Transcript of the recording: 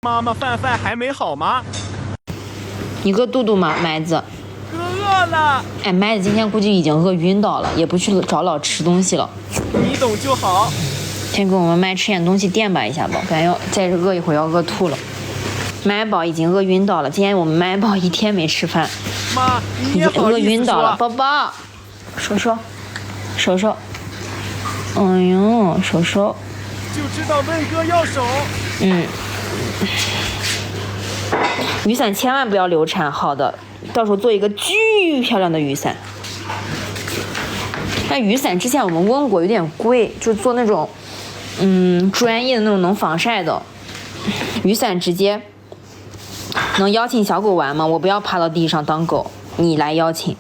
妈妈，饭还没好吗？你饿肚肚吗，麦子？饿了。哎，麦子今天估计已经饿晕倒了，也不去找老吃东西了。你懂就好。先给我们麦吃点东西垫吧一下吧，感觉再饿一会儿要饿吐了。麦宝已经饿晕倒了，今天我们麦宝一天没吃饭，妈，你也好饿意思晕倒了。说。宝宝，手，哎呦，手。就知道问哥要手。雨伞千万不要流产，好的，到时候做一个巨漂亮的雨伞。但雨伞之前我们问过，有点贵，就做那种专业的那种能防晒的雨伞。直接能邀请小狗玩吗？我不要趴到地上当狗，你来邀请。